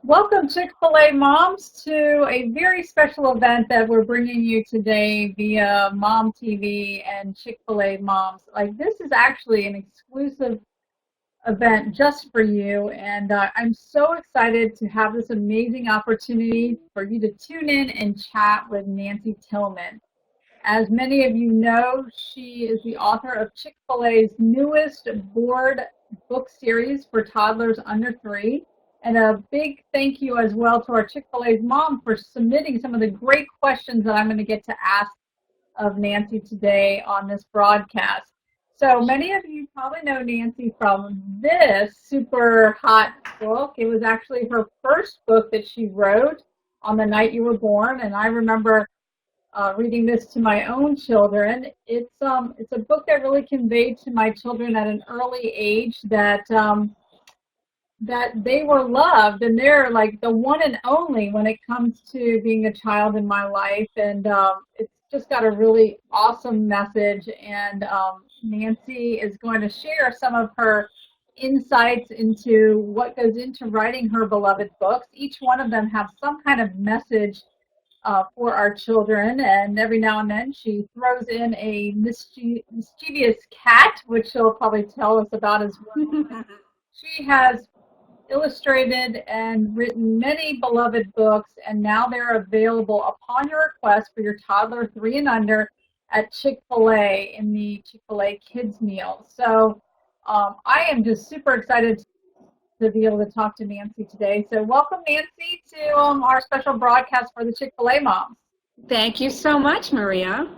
Welcome, Chick-fil-A moms, to a very special event that we're bringing you today via Mom TV and Chick-fil-A moms. Like, this is actually an exclusive event just for you, and I'm so excited to have this amazing opportunity for you to tune in and chat with Nancy Tillman. As many of you know, she is the author of Chick-fil-A's newest board book series for toddlers under 3. And a big thank you as well to our Chick-fil-A's mom for submitting some of the great questions that I'm going to get to ask of Nancy today on this broadcast. So many of you probably know Nancy from this super hot book. It was actually her first book that she wrote, On the Night You Were Born, and I remember reading this to my own children. It's a book that really conveyed to my children at an early age that they were loved, and they're like the one and only when it comes to being a child in my life. And it's just got a really awesome message. And Nancy is going to share some of her insights into what goes into writing her beloved books. Each one of them have some kind of message for our children, and every now and then she throws in a mischievous cat, which she'll probably tell us about as well. She has illustrated and written many beloved books, and now they're available upon your request for your toddler 3 and under at Chick-fil-A in the Chick-fil-A Kids Meal. So I am just super excited to be able to talk to Nancy today. So welcome, Nancy, to our special broadcast for the Chick-fil-A moms. Thank you so much, Maria.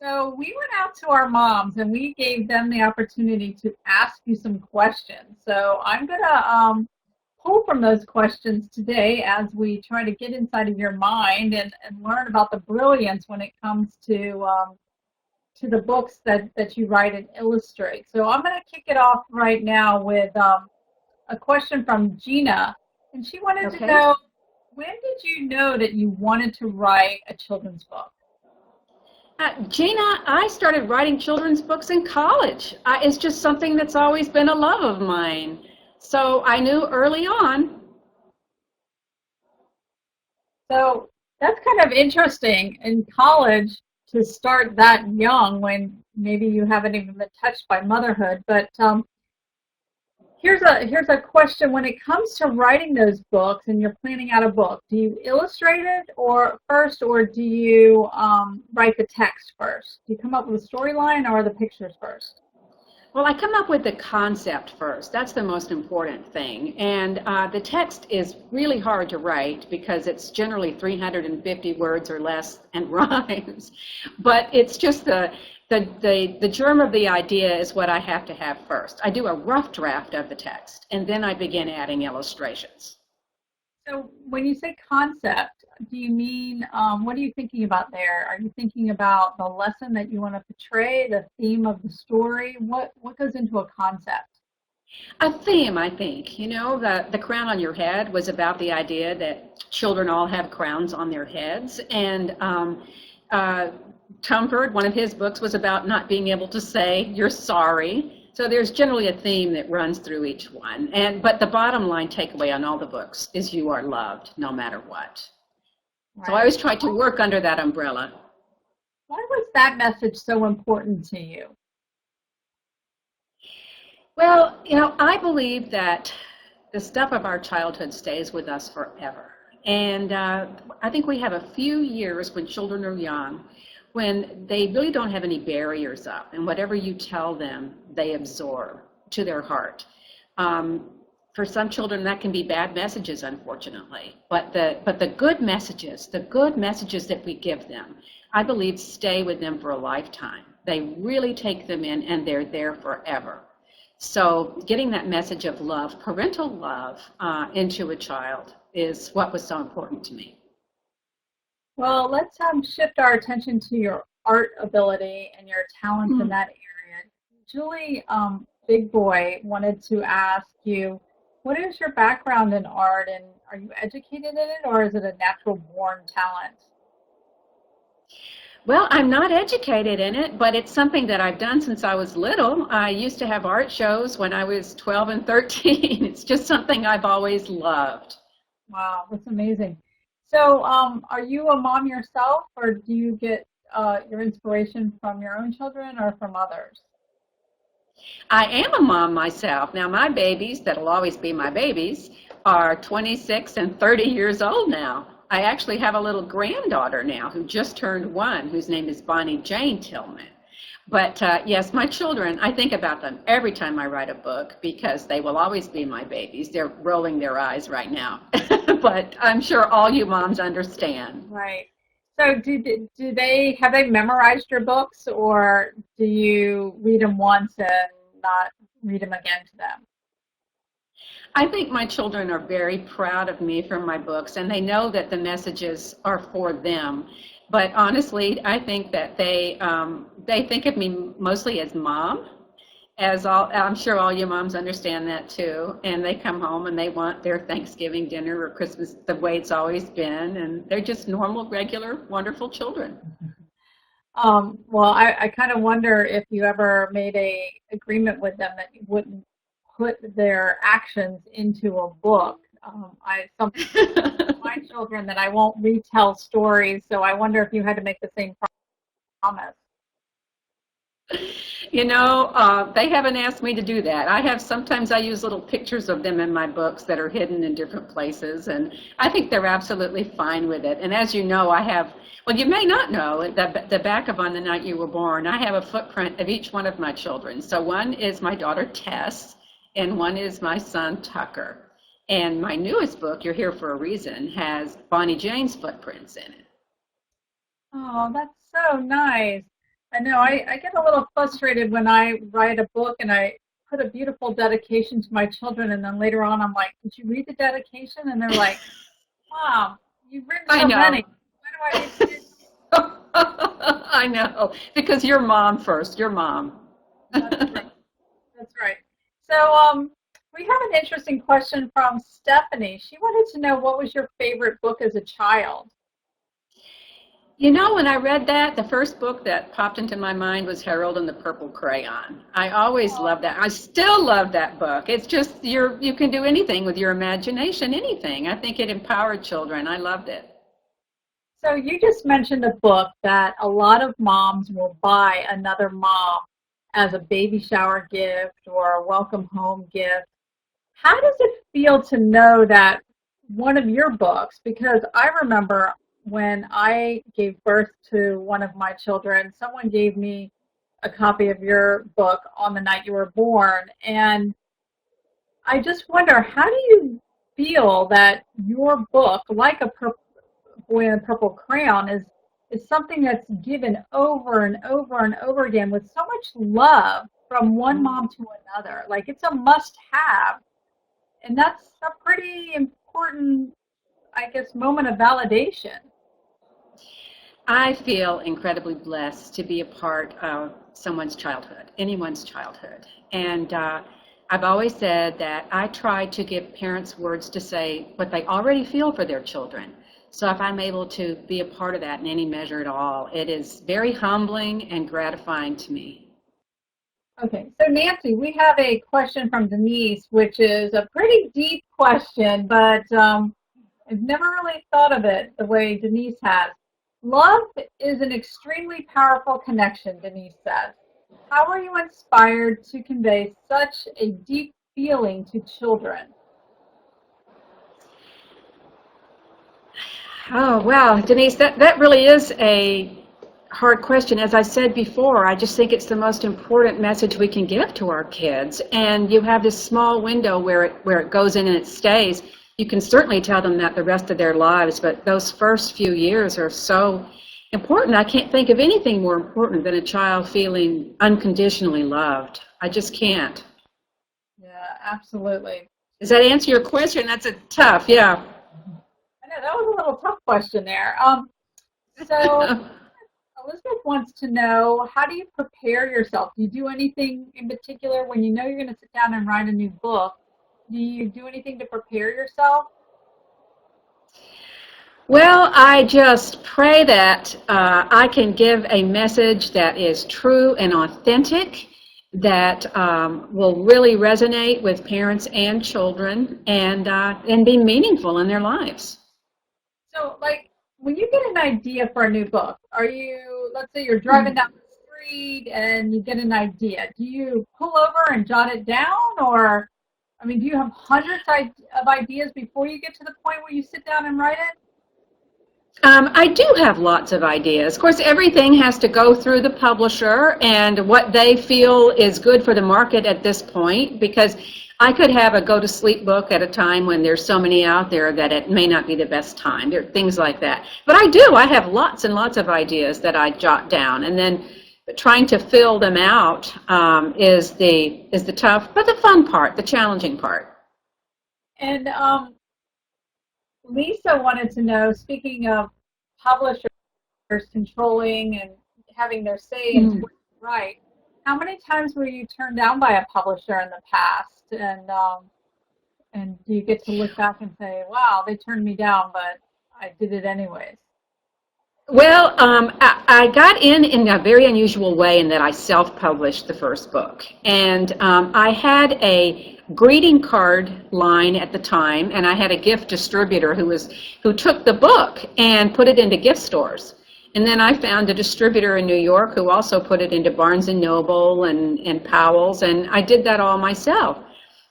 So we went out to our moms and we gave them the opportunity to ask you some questions. So I'm going to pull from those questions today as we try to get inside of your mind and learn about the brilliance when it comes to the books that you write and illustrate. So I'm going to kick it off right now with a question from Gina. And she wanted to know, when did you know that you wanted to write a children's book? Gina, I started writing children's books in college. It's just something that's always been a love of mine. So I knew early on. So that's kind of interesting in college to start that young when maybe you haven't even been touched by motherhood. But here's a question. When it comes to writing those books and you're planning out a book, do you illustrate it first, or do you write the text first? Do you come up with a storyline or the pictures first? Well, I come up with the concept first. That's the most important thing. And the text is really hard to write because it's generally 350 words or less and rhymes. But it's just the germ of the idea is what I have to have first. I do a rough draft of the text, and then I begin adding illustrations. So when you say concept, do you mean, what are you thinking about there? Are you thinking about the lesson that you want to portray, the theme of the story? What goes into a concept? A theme, I think. You know, the crown on your head was about the idea that children all have crowns on their heads, and Comfort, one of his books, was about not being able to say you're sorry. So there's generally a theme that runs through each one. But the bottom line takeaway on all the books is you are loved no matter what. Right. So I always try to work under that umbrella. Why was that message so important to you? Well, you know, I believe that the stuff of our childhood stays with us forever. And I think we have a few years when children are young when they really don't have any barriers up, and whatever you tell them, they absorb to their heart. For some children, that can be bad messages, unfortunately. But the good messages that we give them, I believe stay with them for a lifetime. They really take them in, and they're there forever. So getting that message of love, parental love, into a child is what was so important to me. Well, let's shift our attention to your art ability and your talents in that area. Julie Big Boy wanted to ask you, what is your background in art, and are you educated in it, or is it a natural born talent? Well, I'm not educated in it, but it's something that I've done since I was little. I used to have art shows when I was 12 and 13. It's just something I've always loved. Wow, that's amazing. So, are you a mom yourself, or do you get your inspiration from your own children or from others? I am a mom myself. Now, my babies, that'll always be my babies, are 26 and 30 years old now. I actually have a little granddaughter now who just turned 1, whose name is Bonnie Jane Tillman. But yes, my children, I think about them every time I write a book because they will always be my babies. They're rolling their eyes right now. But I'm sure all you moms understand. Right. So, do they have they memorized your books, or do you read them once and not read them again to them? I think my children are very proud of me for my books, and they know that the messages are for them. But honestly, I think that they think of me mostly as mom, as all I'm sure all you moms understand that too. And they come home and they want their Thanksgiving dinner or Christmas the way it's always been, and they're just normal, regular, wonderful children. Well, I kind of wonder if you ever made a agreement with them that you wouldn't put their actions into a book. Some my children that I won't retell stories, so I wonder if you had to make the same promise. You know, they haven't asked me to do that. Sometimes I use little pictures of them in my books that are hidden in different places, and I think they're absolutely fine with it. And as you know, well, you may not know, the back of On the Night You Were Born, I have a footprint of each one of my children. So one is my daughter Tess, and one is my son Tucker. And my newest book, You're Here for a Reason, has Bonnie Jane's footprints in it. Oh, that's so nice. I know I get a little frustrated when I write a book and I put a beautiful dedication to my children, and then later on I'm like, did you read the dedication? And they're like, Mom, you've written I so know. many. Why do I need to do I know, because you're mom first. You're mom. That's right. That's right. So, we have an interesting question from Stephanie. She wanted to know what was your favorite book as a child? You know, when I read that, the first book that popped into my mind was Harold and the Purple Crayon. I always loved that. I still love that book. It's just you can do anything with your imagination, anything. I think it empowered children. I loved it. So you just mentioned a book that a lot of moms will buy another mom as a baby shower gift or a welcome home gift. How does it feel to know that one of your books, because I remember when I gave birth to one of my children, someone gave me a copy of your book On the Night You Were Born, and I just wonder, how do you feel that your book, like a Boy in a Purple Crayon, is something that's given over and over and over again with so much love from one mom to another? Like, it's a must-have, and that's a pretty important, I guess, moment of validation. I feel incredibly blessed to be a part of someone's childhood, anyone's childhood. And I've always said that I try to give parents words to say what they already feel for their children. So if I'm able to be a part of that in any measure at all, it is very humbling and gratifying to me. Okay, so Nancy, we have a question from Denise, which is a pretty deep question, but I've never really thought of it the way Denise has. Love is an extremely powerful connection, Denise says. How are you inspired to convey such a deep feeling to children? Oh, wow, Denise, that really is a hard question. As I said before, I just think it's the most important message we can give to our kids. And you have this small window where it goes in and it stays. You can certainly tell them that the rest of their lives, but those first few years are so important. I can't think of anything more important than a child feeling unconditionally loved. I just can't. Yeah, absolutely. Does that answer your question? That's a tough, yeah. I know that was a little tough question there. So Elizabeth wants to know, how do you prepare yourself? Do you do anything in particular when you know you're going to sit down and write a new book? Do you do anything to prepare yourself? Well, I just pray that I can give a message that is true and authentic that will really resonate with parents and children and be meaningful in their lives. So, like, when you get an idea for a new book, let's say you're driving down the street and you get an idea. Do you pull over and jot it down? Or, I mean, do you have hundreds of ideas before you get to the point where you sit down and write it? I do have lots of ideas. Of course, everything has to go through the publisher and what they feel is good for the market at this point, because I could have a go-to-sleep book at a time when there's so many out there that it may not be the best time. There are things like that. But I have lots and lots of ideas that I jot down, and then trying to fill them out is the tough, but the fun part, the challenging part. And Lisa wanted to know, speaking of publishers controlling and having their say in what you write, how many times were you turned down by a publisher in the past? And do you get to look back and say, wow, they turned me down, but I did it anyways? Well, I got in a very unusual way in that I self-published the first book. And I had a greeting card line at the time, and I had a gift distributor who took the book and put it into gift stores. And then I found a distributor in New York who also put it into Barnes & Noble and Powell's, and I did that all myself.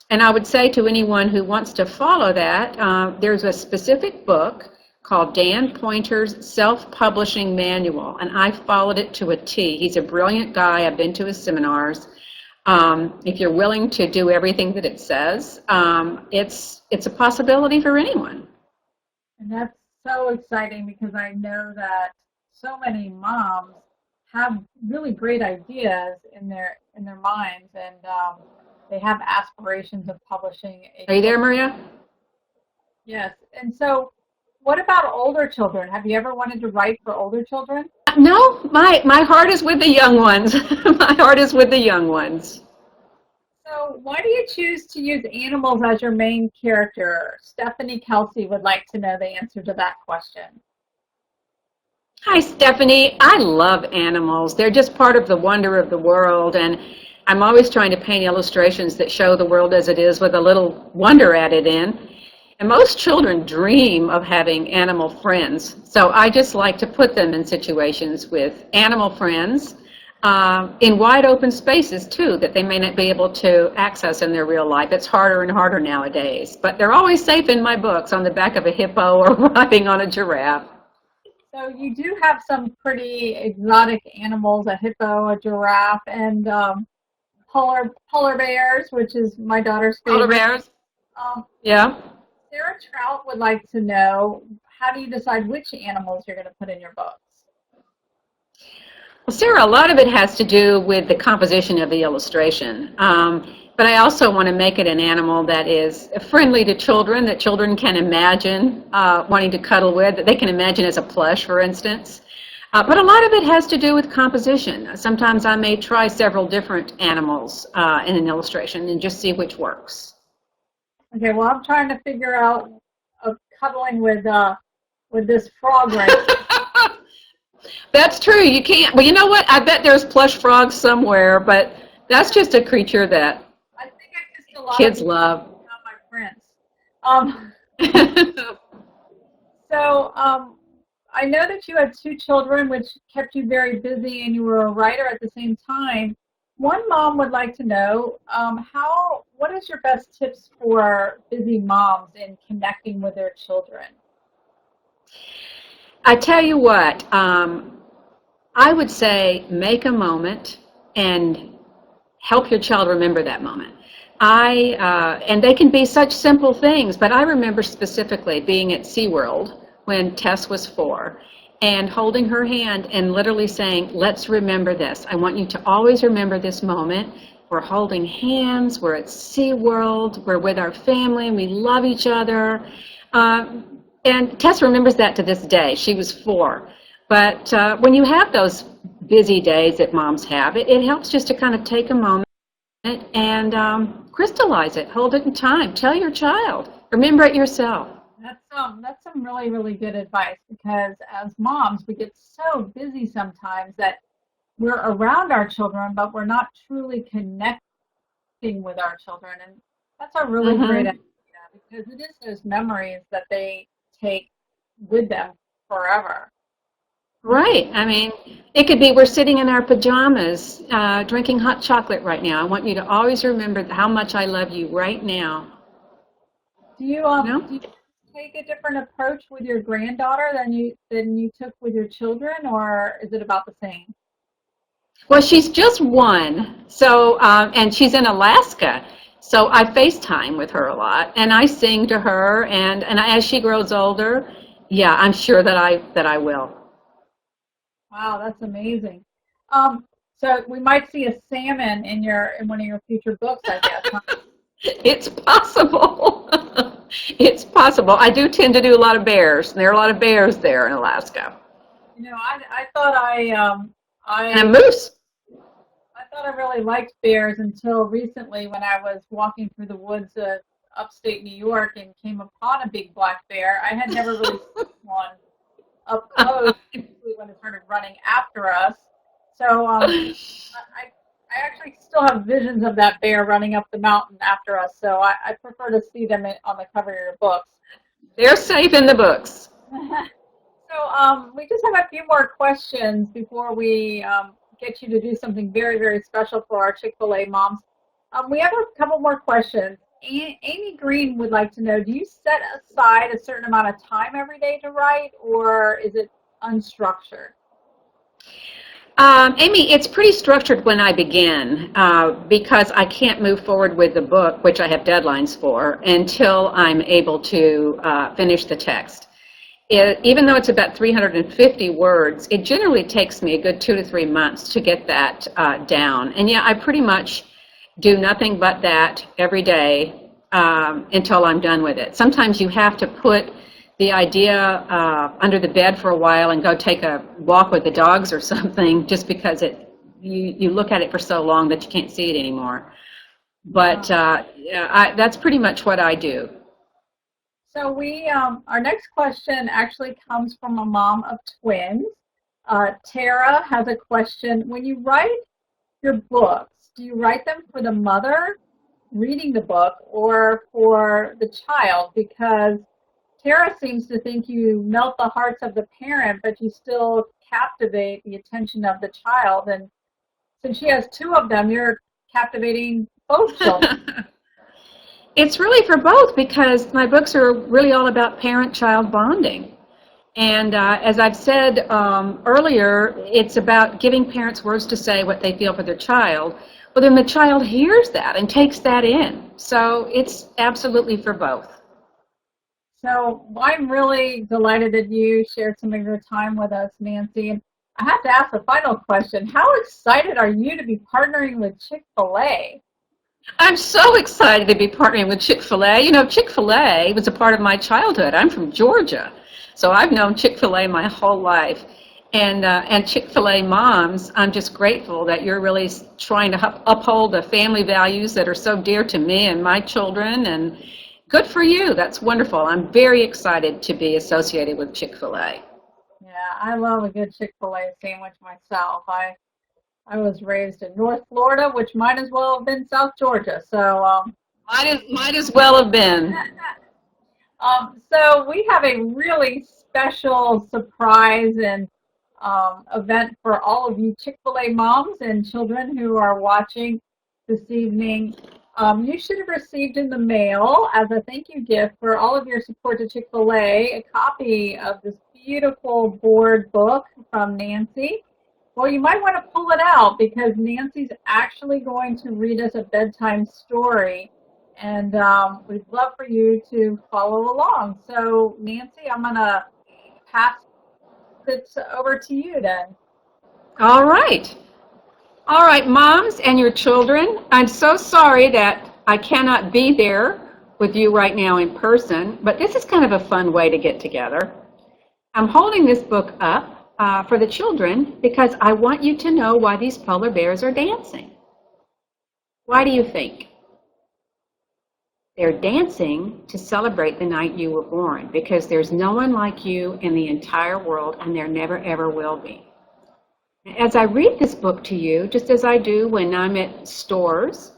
And I would say to anyone who wants to follow that, there's a specific book called Dan Pointer's Self-Publishing Manual, and I followed it to a T. He's a brilliant guy. I've been to his seminars. If you're willing to do everything that it says, it's a possibility for anyone. And that's so exciting, because I know that so many moms have really great ideas in their minds, and they have aspirations of publishing. Are you there, Maria? Yes. And so, what about older children? Have you ever wanted to write for older children? No, my heart is with the young ones. My heart is with the young ones. So why do you choose to use animals as your main character? Stephanie Kelsey would like to know the answer to that question. Hi, Stephanie. I love animals. They're just part of the wonder of the world, and I'm always trying to paint illustrations that show the world as it is with a little wonder added in. And most children dream of having animal friends, so I just like to put them in situations with animal friends in wide open spaces too that they may not be able to access in their real life. It's harder and harder nowadays, but they're always safe in my books, on the back of a hippo or riding on a giraffe. So you do have some pretty exotic animals, a hippo, a giraffe, and polar bears, which is my daughter's favorite. Polar bears? Yeah. Sarah Trout would like to know, how do you decide which animals you're going to put in your books? Well, Sarah, a lot of it has to do with the composition of the illustration. But I also want to make it an animal that is friendly to children, that children can imagine wanting to cuddle with, that they can imagine as a plush, for instance. But a lot of it has to do with composition. Sometimes I may try several different animals in an illustration and just see which works. Okay, well, I'm trying to figure out cuddling with this frog right now. That's true. You can't. Well, you know what? I bet there's plush frogs somewhere, but that's just a creature that I think I kissed a lot kids of love. Not my friends. So I know that you had 2 children, which kept you very busy, and you were a writer at the same time. One mom would like to know, what is your best tips for busy moms in connecting with their children? I tell you what, I would say make a moment and help your child remember that moment. And they can be such simple things, but I remember specifically being at SeaWorld when Tess was 4 and holding her hand and literally saying, let's remember this. I want you to always remember this moment. We're holding hands, we're at SeaWorld, we're with our family, and we love each other. And Tess remembers that to this day. She was 4. But when you have those busy days that moms have, it helps just to kind of take a moment and crystallize it, hold it in time. Tell your child, remember it yourself. That's some really, really good advice, because as moms, we get so busy sometimes that we're around our children, but we're not truly connecting with our children. And that's a really great idea because it is those memories that they take with them forever. Right. I mean, it could be we're sitting in our pajamas, drinking hot chocolate right now. I want you to always remember how much I love you right now. Do you take a different approach with your granddaughter than you took with your children, or is it about the same? Well, she's just one, so and she's in Alaska, so I FaceTime with her a lot, and I sing to her, and as she grows older, yeah, I'm sure that I will. Wow, that's amazing. So we might see a salmon in one of your future books, I guess, huh? It's possible. It's possible. I do tend to do a lot of bears, and there are a lot of bears there in Alaska, I thought and a I moose. I thought I really liked bears until recently when I was walking through the woods of upstate New York and came upon a big black bear. I had never really seen one up close when it started running after us. So I actually still have visions of that bear running up the mountain after us. So I prefer to see them on the cover of your books. They're safe in the books. So we just have a few more questions before we get you to do something very, very special for our Chick-fil-A moms. We have a couple more questions. Amy Green would like to know, do you set aside a certain amount of time every day to write, or is it unstructured? Amy, it's pretty structured when I begin because I can't move forward with the book, which I have deadlines for, until I'm able to finish the text. Even though it's about 350 words, it generally takes me a good 2 to 3 months to get that down. And yeah, I pretty much do nothing but that every day until I'm done with it. Sometimes you have to put the idea under the bed for a while and go take a walk with the dogs or something, just because you look at it for so long that you can't see it anymore. But that's pretty much what I do. So our next question actually comes from a mom of twins. Tara has a question. When you write your books, do you write them for the mother reading the book or for the child? Because Tara seems to think you melt the hearts of the parent, but you still captivate the attention of the child. And since she has two of them, you're captivating both children. It's really for both because my books are really all about parent-child bonding. And as I've said earlier, it's about giving parents words to say what they feel for their child. Well, then the child hears that and takes that in. So it's absolutely for both. So I'm really delighted that you shared some of your time with us, Nancy. And I have to ask the final question. How excited are you to be partnering with Chick-fil-A? I'm so excited to be partnering with Chick-fil-A. You know, Chick-fil-A was a part of my childhood. I'm from Georgia, so I've known Chick-fil-A my whole life. And Chick-fil-A moms, I'm just grateful that you're really trying to uphold the family values that are so dear to me and my children. And good for you. That's wonderful. I'm very excited to be associated with Chick-fil-A. Yeah, I love a good Chick-fil-A sandwich myself. I was raised in North Florida, which might as well have been South Georgia. So might as well have been. So we have a really special surprise and event for all of you Chick-fil-A moms and children who are watching this evening. You should have received in the mail as a thank you gift for all of your support to Chick-fil-A a copy of this beautiful board book from Nancy. Well, you might want to pull it out because Nancy's actually going to read us a bedtime story, and we'd love for you to follow along. So, Nancy, I'm going to pass it over to you then. All right. All right, moms and your children, I'm so sorry that I cannot be there with you right now in person, but this is kind of a fun way to get together. I'm holding this book up for the children because I want you to know why these polar bears are dancing. Why do you think? They're dancing to celebrate the night you were born because there's no one like you in the entire world and there never ever will be. As I read this book to you, just as I do when I'm at stores,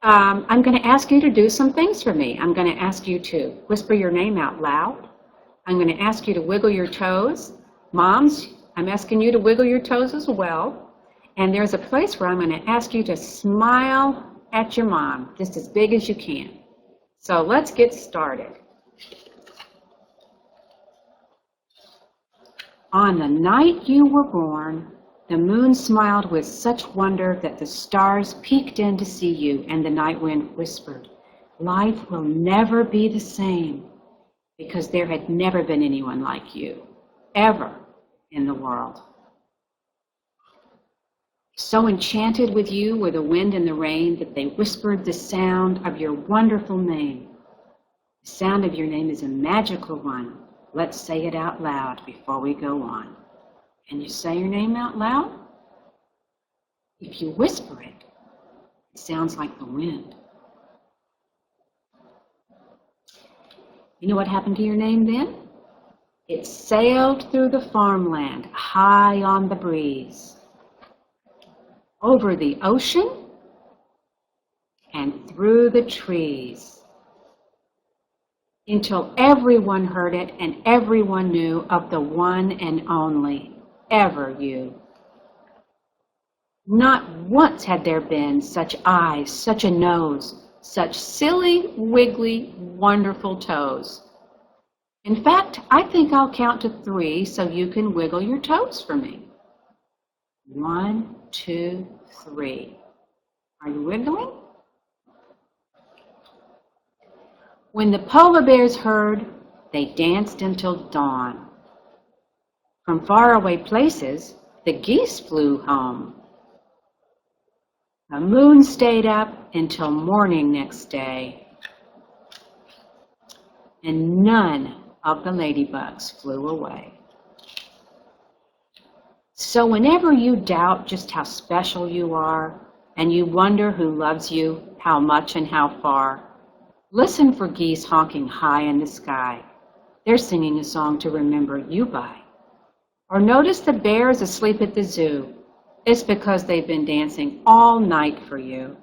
I'm going to ask you to do some things for me. I'm going to ask you to whisper your name out loud. I'm going to ask you to wiggle your toes. Moms, I'm asking you to wiggle your toes as well. And there's a place where I'm going to ask you to smile at your mom, just as big as you can. So let's get started. On the night you were born, the moon smiled with such wonder that the stars peeked in to see you, and the night wind whispered, "Life will never be the same," because there had never been anyone like you, ever in the world. So enchanted with you were the wind and the rain that they whispered the sound of your wonderful name. The sound of your name is a magical one. Let's say it out loud before we go on. Can you say your name out loud? If you whisper it, it sounds like the wind. You know what happened to your name then? It sailed through the farmland, high on the breeze, over the ocean, and through the trees, until everyone heard it and everyone knew of the one and only ever you. Not once had there been such eyes, such a nose, such silly, wiggly, wonderful toes. In fact, I think I'll count to 3 so you can wiggle your toes for me. 1, 2, 3. Are you wiggling? When the polar bears heard, they danced until dawn. From faraway places, the geese flew home. The moon stayed up until morning next day, and none of the ladybugs flew away. So whenever you doubt just how special you are, and you wonder who loves you, how much and how far, listen for geese honking high in the sky. They're singing a song to remember you by. Or notice the bears asleep at the zoo. It's because they've been dancing all night for you.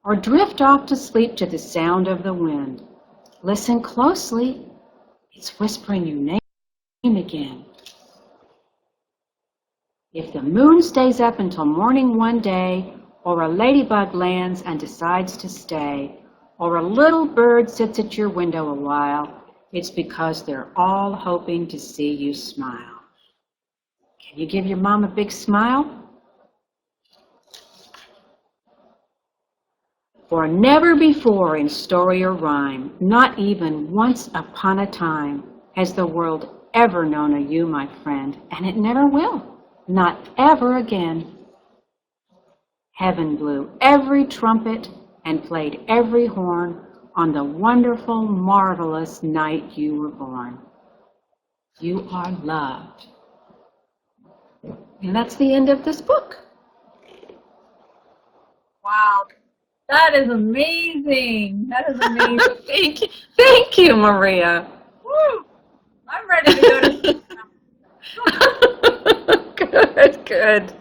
Or drift off to sleep to the sound of the wind. Listen closely. It's whispering your name again. If the moon stays up until morning one day, or a ladybug lands and decides to stay, or a little bird sits at your window a while, it's because they're all hoping to see you smile. Can you give your mom a big smile? For never before in story or rhyme, not even once upon a time, has the world ever known a you, my friend, and it never will, not ever again. Heaven blew every trumpet and played every horn on the wonderful, marvelous night you were born. You are loved. And that's the end of this book. Wow. That is amazing. That is amazing. Thank you, Maria. Woo! I'm ready to go to Good, good.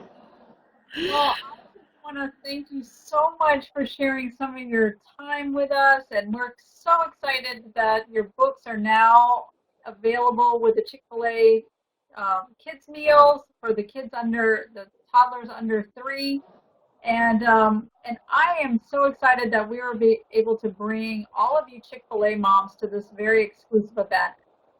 Well, I just want to thank you so much for sharing some of your time with us, and we're so excited that your books are now available with the Chick-fil-A kids meals for the toddlers under 3. And I am so excited that we were able to bring all of you Chick-fil-A moms to this very exclusive event.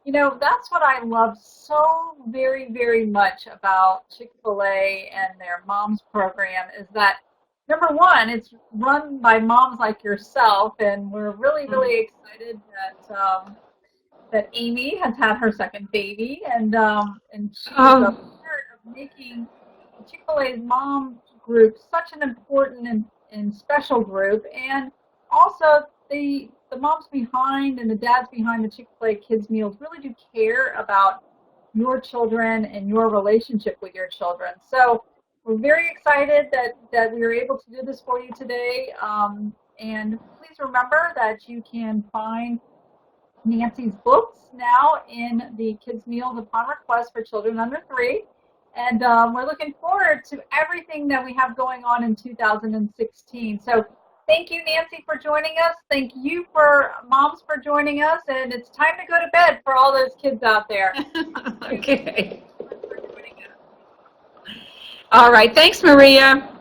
You know, that's what I love so very, very much about Chick-fil-A and their moms program is that, number one, it's run by moms like yourself, and we're really, really excited that Amy has had her second baby, and she's a part of making Chick-fil-A's mom group such an important and special group, and also the moms behind and the dads behind the Chick-fil-A kids meals really do care about your children and your relationship with your children. So we're very excited that we were able to do this for you today, and please remember that you can find Nancy's books now in the kids meals upon request for children under 3. And we're looking forward to everything that we have going on in 2016. So thank you, Nancy, for joining us. Thank you, for moms, for joining us. And it's time to go to bed for all those kids out there. Okay. All right. Thanks, Maria.